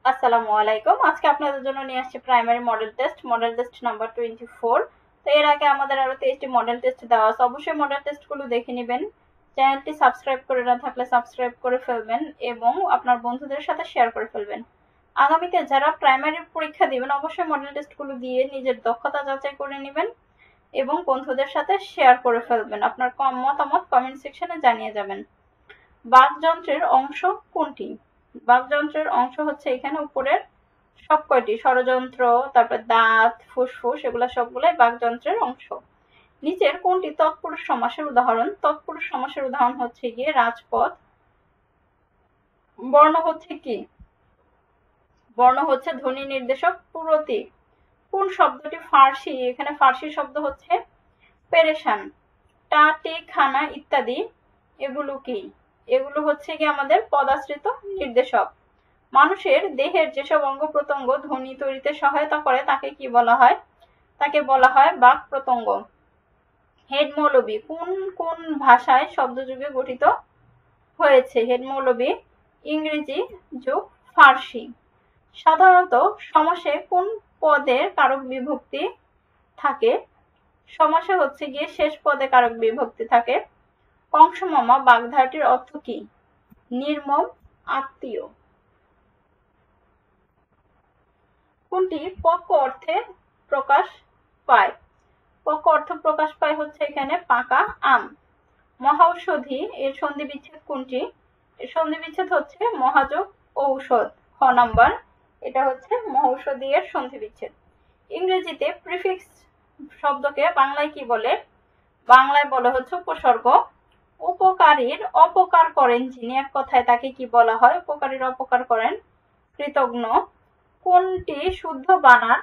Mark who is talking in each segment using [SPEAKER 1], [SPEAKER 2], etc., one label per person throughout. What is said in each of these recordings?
[SPEAKER 1] আসসালামু আলাইকুম। আজকে আপনাদের জন্য নিয়ে আসছি প্রাইমারি মডেল টেস্ট নাম্বার 24। তো এর আগে আমাদের আরো 23টি মডেল টেস্ট দেওয়া আছে, অবশ্যই মডেল টেস্টগুলো দেখে নেবেন। চ্যানেলটি সাবস্ক্রাইব করে না থাকলে সাবস্ক্রাইব করে ফেলবেন এবং আপনার বন্ধুদের সাথে শেয়ার করে ফেলবেন। আগামীতে যারা প্রাইমারি পরীক্ষা দিবেন অবশ্যই মডেল টেস্টগুলো দিয়ে নিজের দক্ষতা যাচাই করে নেবেন এবং বন্ধুদের সাথে শেয়ার করে ফেলবেন। আপনার মতামত কমেন্ট সেকশনে জানিয়ে যাবেন। বাকযন্ত্রের অংশ কোনটি? বাকযন্ত্রের অংশ হচ্ছে এখানে উপরের সব কয়টি ষড়যন্ত্র, তারপর দাঁত, ফুসফুস, এগুলা সবগুলাই বাকযন্ত্রের অংশ। নিচের কোনটি তৎপুরুষ সমাসের উদাহরণ? তৎপুরুষ সমাসের উদাহরণ হচ্ছে গিয়ে রাজপথ। বর্ণ হচ্ছে কি? বর্ণ হচ্ছে ধ্বনি নির্দেশক প্রতীক। কোন শব্দটি ফার্সি? এখানে ফার্সি শব্দ হচ্ছে পেরেশান। টাটি, খানা ইত্যাদি এগুলো কি? এগুলো হচ্ছে কি আমাদের পদাশ্রিত নির্দেশক। মানুষের দেহের যেসব অঙ্গ প্রত্যঙ্গ ধ্বনি তৈরিতে সহায়তা করে তাকে কি বলা হয়? তাকে বলা হয় বাক প্রত্যঙ্গ। হেড মৌলবী কোন কোন ভাষায় শব্দযুগে গঠিত হয়েছে? হেড মৌলবী ইংরেজি যোগ ফার্সি। সাধারণত সমাসে কোন পদের কারক বিভক্তি থাকে? সমাসে হচ্ছে গিয়ে শেষ পদে কারক বিভক্তি থাকে। কংস মামা বাগধারাটির অর্থ কি? নির্মম আত্মীয়। কোনটি পক্ষ অর্থে প্রকাশ পায়? পক্ষ অর্থ প্রকাশ পায় হচ্ছে এখানে পাকা আম। মহাঔষধি এর সন্ধি বিচ্ছেদ কোনটি? এর সন্ধি বিচ্ছেদ হচ্ছে মহাযোগ ঔষধ। খ নাম্বার, এটা হচ্ছে মহাঔষধি এর সন্ধি বিচ্ছেদ। ইংরেজিতে প্রিফিক্স শব্দকে বাংলায় কি বলে? বাংলায় বলে হচ্ছে উপসর্গ। উপকারীর অপকার করেন যিনি, এক কথায় তাকে কি বলা হয়? উপকারীর অপকার করেন কৃতজ্ঞ। কোনটি শুদ্ধ বানান?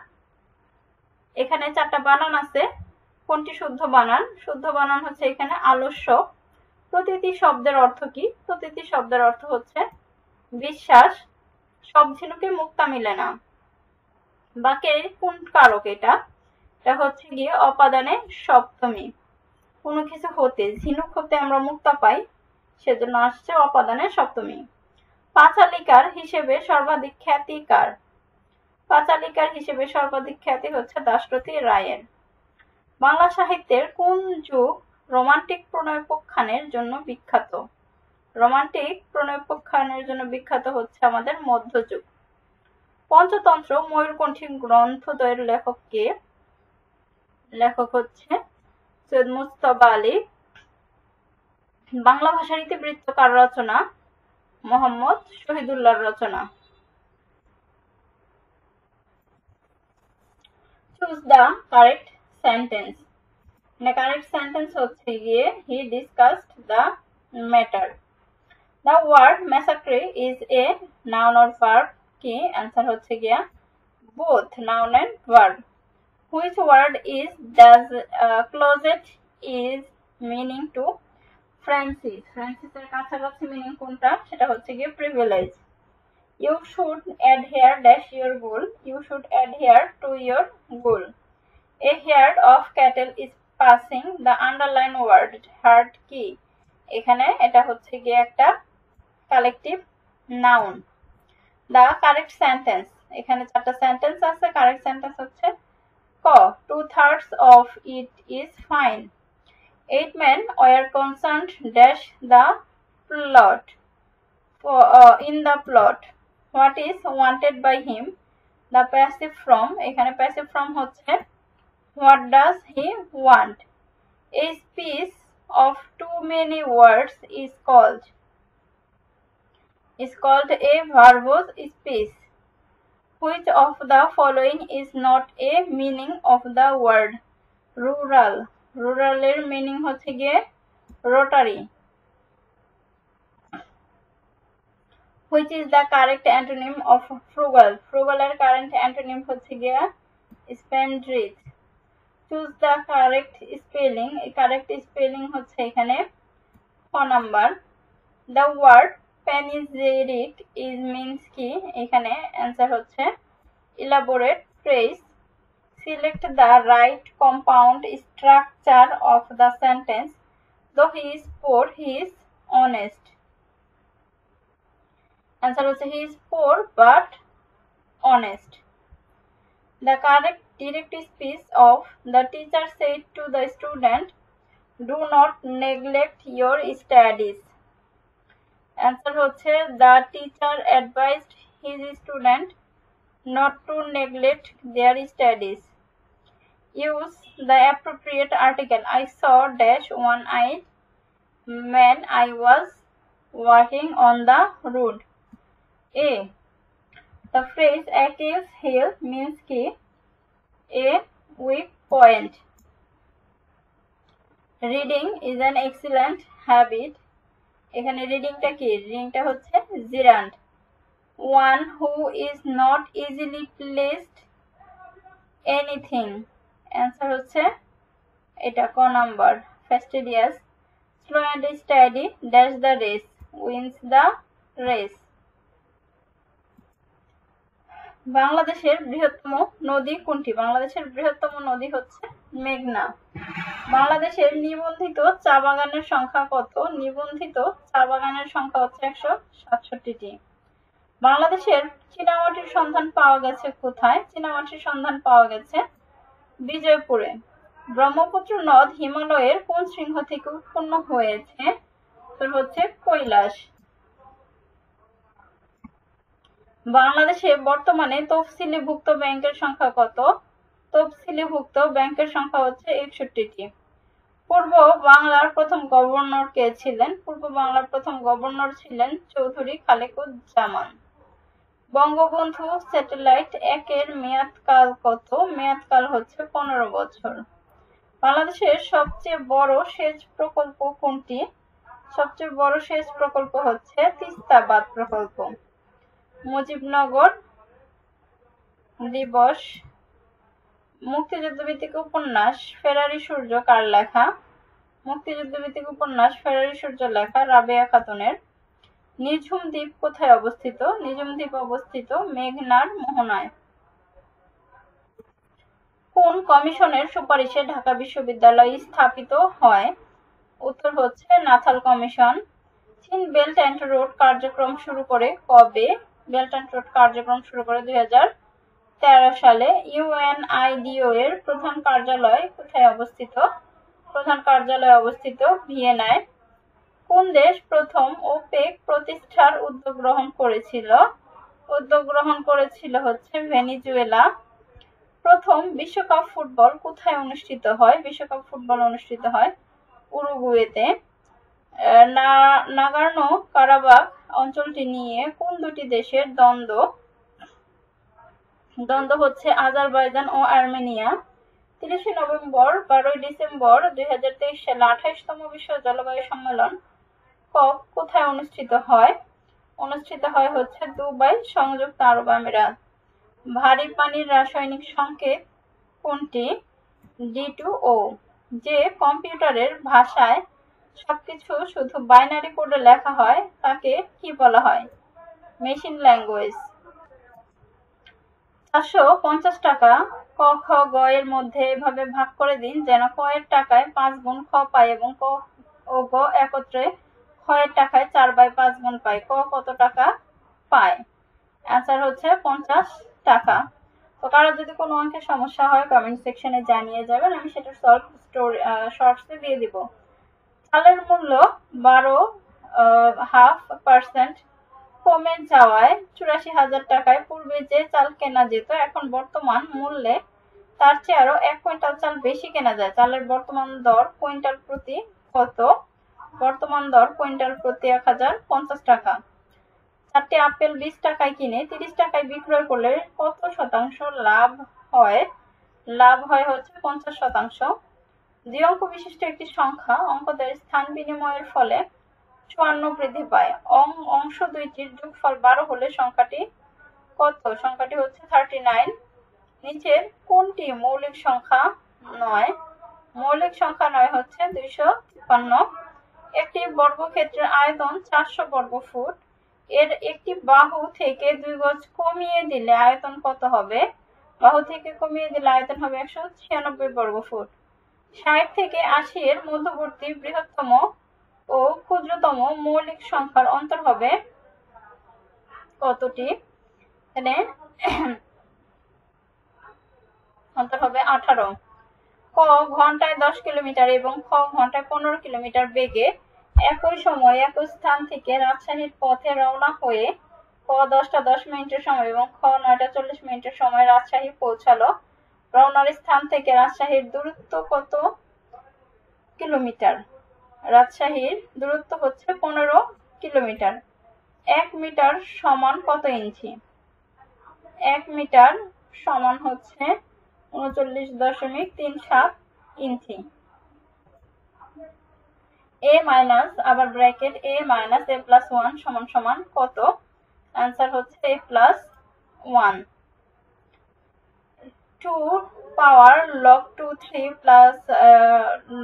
[SPEAKER 1] এখানে 4টা বানান আছে। কোনটি শুদ্ধ বানান? শুদ্ধ বানান হচ্ছে এখানে আলস্য। প্রতিটি শব্দের অর্থ কি? প্রতিটি শব্দের অর্থ হচ্ছে বিশ্বাস। সব ঝিনুকে মুক্তা মিলে না। বাকের কোন কারক এটা? এটা হচ্ছে গিয়ে অপাদানে সপ্তমী। কোনো কিছু হতে, ঝিনুক হতে আমরা মুক্তা পাই, সেজন্য আসছে অপাদানে সপ্তমী। পাঁচালিকার হিসেবে সর্বাধিক খ্যাতি কার? পাঁচালিকার হিসেবে সর্বাধিক খ্যাতি হচ্ছে দাশরথী রায়ের। বাংলা সাহিত্যের কোন যুগ রোমান্টিক প্রণয়োপাখ্যানের জন্য বিখ্যাত? রোমান্টিক প্রণয়োপাখ্যানের জন্য বিখ্যাত হচ্ছে আমাদের মধ্যযুগ। পঞ্চতন্ত্র ময়ূরকণ্ঠী গ্রন্থদ্বয়ের লেখক কে? লেখক হচ্ছে সৈয়দ মুজতবা আলী। বাংলা ভাষার ইতিবৃত্ত কার রচনা? মোহাম্মদ শহীদুল্লাহর রচনা। Choose the correct sentence. The correct sentence হচ্ছে গিয়ে he discussed the matter. The word massacre is a noun or verb কি? Answer হচ্ছে গিয়া both noun and verb. Which word is does closet is meaning to Francis? Francis এর কাছাকাছি meaning কোনটা? সেটা হচ্ছে গিয়ে privilege. You should adhere dash your goal. You should adhere to your goal. A herd of cattle is passing. The underline word herd কি? এখানে এটা হচ্ছে গিয়ে একটা collective noun. The correct sentence, এখানে 4টা সেন্টেন্স আছে। কারেক্ট সেন্টেন্স হচ্ছে ক, 2/3 of it is fine. 8 men were concerned dash the plot. In the plot, what is wanted by him? The passive form, এখানে passive form হচ্ছে what does he want? A speech of too many words is called a verbose speech. Which of the following is not a meaning of the word rural? Rural এর meaning হচ্ছে গিয়ে rotary. Which is the correct antonym of frugal? Frugal এর current antonym হচ্ছে গিয়ে spendthrift. Choose the correct spelling. Correct spelling হচ্ছে এখানে খ number. The word panegyric is means কি? এখানে অ্যান্সার হচ্ছে elaborate praise. Select the right compound structure of the sentence. Though he is poor, he is honest. Answer হচ্ছে he is poor but honest. The correct direct speech of the teacher said to the student, do not neglect your studies. Answer হচ্ছে the teacher advised his student not to neglect their studies. Use the appropriate article. I saw dash one-eyed man I was walking on the road. A. The phrase Achilles heel means কি? A. Weak point. Reading is an excellent habit. এখানে রিডিংটা কি? রিডিংটা হচ্ছে জিরান্ড। One who is not easily pleased anything. Answer হচ্ছে এটা ক number, fastidious. Slow and steady dash the race wins the race. বাংলাদেশের বৃহত্তম নদী কোনটি? বাংলাদেশের বৃহত্তম নদী হচ্ছে মেঘনা। বাংলাদেশের নিবন্ধিত চা বাগানের সংখ্যা কত? নিবন্ধিত চা বাগানের সংখ্যা হচ্ছে 167টি। বাংলাদেশের চীনামাটির সন্ধান পাওয়া গেছে কোথায়? চীনামাটির সন্ধান পাওয়া গেছে বিজয়পুরে। ব্রহ্মপুত্র নদ হিমালয়ের কোন শৃঙ্গ থেকে উৎপন্ন হয়েছে? তোর হচ্ছে কৈলাস। বাংলাদেশে বর্তমানে তফসিলিভুক্ত ব্যাংকের সংখ্যা কত? তফসিলিভুক্ত ব্যাংকের সংখ্যা হচ্ছে 61টি। পূর্ব বাংলার প্রথম গভর্নর কে ছিলেন? পূর্ব বাংলার প্রথম গভর্নর ছিলেন চৌধুরী খালেকুজ্জামান। বঙ্গবন্ধু স্যাটেলাইট 1-এর মেয়াদকাল কত? মেয়াদকাল হচ্ছে 15 বছর। বাংলাদেশের সবচেয়ে বড় সেচ প্রকল্প কোনটি? সবচেয়ে বড় সেচ প্রকল্প হচ্ছে তিস্তা বাঁধ প্রকল্প। মুজিবনগর দিবস। মুক্তিযুদ্ধ ভিত্তিক উপন্যাস ফেরারি সূর্য কার লেখা? মুক্তিযুদ্ধ ভিত্তিক উপন্যাস ফেরারি সূর্য লেখা রাবেয়া খাতুনের। নিঝুম দ্বীপ কোথায় অবস্থিত? নিঝুম দ্বীপ অবস্থিত মেঘনার মোহনায়। কোন কমিশনের সুপারিশে ঢাকা বিশ্ববিদ্যালয় স্থাপিত হয়? উত্তর হচ্ছে নাথাল কমিশন। চীন বেল্ট অ্যান্ড রোড কার্যক্রম শুরু করে কবে? বেল্ট অ্যান্ড রোড কার্যক্রম শুরু করে 2013 সালে। ইউএনআইডিও এর প্রধান কার্যালয় কোথায় অবস্থিত? প্রধান কার্যালয় অবস্থিত ভিয়েনায়। কোন দেশ প্রথম ওপেক প্রতিষ্ঠার উদ্যোগ গ্রহণ করেছিল? উদ্যোগ গ্রহণ করেছিল হচ্ছে ভেনিজুয়েলা। প্রথম বিশ্বকাপ ফুটবল কোথায় অনুষ্ঠিত হয়? বিশ্বকাপ ফুটবল অনুষ্ঠিত হয় উরুগুয়েতে। নাগোর্নো কারাবাখ অঞ্চলটি নিয়ে কোন দুটি দেশের দ্বন্দ্ব? দ্বন্দ্ব হচ্ছে আজারবাইজান ও আর্মেনিয়া। 30 নভেম্বর 12 ডিসেম্বর 2023 সালে 28তম বিশ্ব জলবায়ু সম্মেলন কপ কোথায় অনুষ্ঠিত হয়? অনুষ্ঠিত হয় হচ্ছে দুবাই, সংযুক্ত আরব আমিরাত। ভারী পানির রাসায়নিক সংকেত কোনটি? D2O। যে কম্পিউটারের ভাষায় সবকিছু শুধু বাইনারি কোডে লেখা হয় তাকে কি বলা হয়? Machine language. 450 টাকা ক খ গ এর মধ্যে এভাবে ভাগ করে দিন যেন ক এর টাকায় 5 গুণ খ পায় এবং ক ও গ একত্রে খ এর টাকায় 4/5 গুণ পায়। ক কত টাকা পায়? অ্যান্সার হচ্ছে 50 টাকা। তো কারো যদি কোনো অঙ্কের সমস্যা হয় কমেন্ট সেকশনে জানিয়ে যাবেন, আমি সেটা সলভ শর্টসে দিয়ে দিব। চালের মূল্য 12.5% কমে যাওয়ায় 84,000 টাকায় পূর্বে যে চাল কেনা যেত এখন বর্তমান মূল্যে তার চেয়ে আরো 1 কুইন্টাল চাল বেশি কেনা যায়। চালের বর্তমান দর কুইন্টাল প্রতি কত? বর্তমান দর কুইন্টাল প্রতি 1050 টাকা। 4টি আপেল 20 টাকায় কিনে 30 টাকায় বিক্রয় করলে কত শতাংশ লাভ হয়? লাভ হয় হচ্ছে 50%। দুই অঙ্ক বিশিষ্ট একটি সংখ্যা অঙ্কদের স্থান বিনিময়ের ফলে 54 বৃদ্ধি পায়। অংশ দুইটির যোগফল 12 হলে সংখ্যাটি কত? সংখ্যাটি হচ্ছে 39। নিচের কোনটি মৌলিক সংখ্যা নয়? মৌলিক সংখ্যা নয় হচ্ছে 253। একটি বর্গক্ষেত্রের আয়তন 400 বর্গ ফুট। এর একটি বাহু থেকে 2 গজ কমিয়ে দিলে আয়তন কত হবে? বাহু থেকে কমিয়ে দিলে আয়তন হবে 196 বর্গ ফুট। 60 থেকে 80 এর মধ্যবর্তী বৃহত্তম ও ক্ষুদ্রতম মৌলিক সংখ্যার অন্তর হবে কতটি? এখানে উত্তর হবে 18। ক ঘন্টায় 10 কিলোমিটার এবং খ ঘন্টায় 15 কিলোমিটার বেগে একই সময় একই স্থান থেকে রাজশাহীর পথে রওনা হয়ে ক 10টা 10 মিনিটের সময় এবং খ 9টা 40 মিনিটের সময় রাজশাহী পৌঁছালো। রওনার স্থান থেকে রাজশাহীর দূরত্ব কত কিলোমিটার? রাজশাহীর দূরত্ব হচ্ছে 15 কিলোমিটার। 1 মিটার সমান কত ইঞ্চি? 1 মিটার সমান হচ্ছে 39.37 ইঞ্চি। a মাইনাস আবার bracket a minus a plus 1 সমান সমান কত? অ্যান্সার হচ্ছে a plus 1। 2 power log 2 3 plus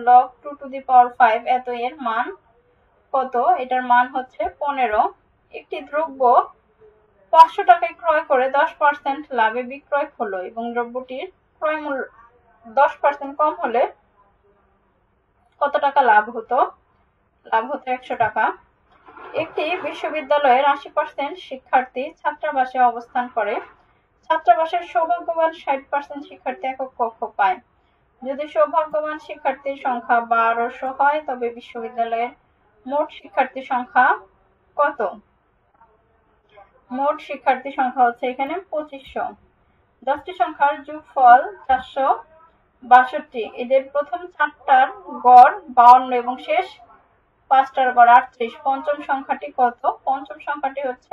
[SPEAKER 1] log 2 to the power 5 এত এর মান কত? এটার মান হচ্ছে 15। একটি দ্রব্য 500 টাকায় ক্রয় করে 10% লাভে বিক্রয় হলো এবং দ্রব্যটির ক্রয় মূল্য 10% কম হলে কত টাকা লাভ হতো? লাভ হতো 100 টাকা। একটি বিশ্ববিদ্যালয়ের 80% শিক্ষার্থী ছাত্রাবাসে অবস্থান করে। ছাত্রাবাসের সৌভাগ্যবান 60% শিক্ষার্থী একক কক্ষ পায়। যদি সৌভাগ্যবান শিক্ষার্থীর সংখ্যা 1200 হয় তবে বিশ্ববিদ্যালয়ের মোট শিক্ষার্থী সংখ্যা কত? মোট শিক্ষার্থী সংখ্যা হচ্ছে এখানে 2500। 10টি সংখ্যার যোগফল 462। এদের প্রথম 4টার গড় 52 এবং শেষ 5টার গড় 38। পঞ্চম সংখ্যাটি কত? পঞ্চম সংখ্যাটি হচ্ছে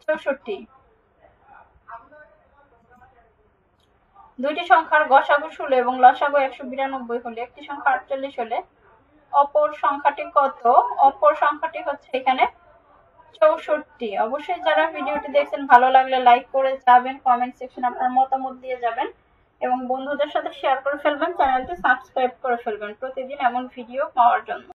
[SPEAKER 1] 64। দুইটি সংখ্যার গসাগু 16 এবং লসাগু 192 হলে একটি সংখ্যা 48 হলে অপর সংখ্যাটি কত? অপর সংখ্যাটি হচ্ছে এখানে 64। অবশ্যই যারা ভিডিওটি দেখছেন ভালো লাগলে লাইক করে যাবেন, কমেন্ট সেকশনে আপনার মতামত দিয়ে যাবেন এবং বন্ধুদের সাথে শেয়ার করে ফেলবেন, চ্যানেলটি সাবস্ক্রাইব করে ফেলবেন প্রতিদিন এমন ভিডিও পাওয়ার জন্য।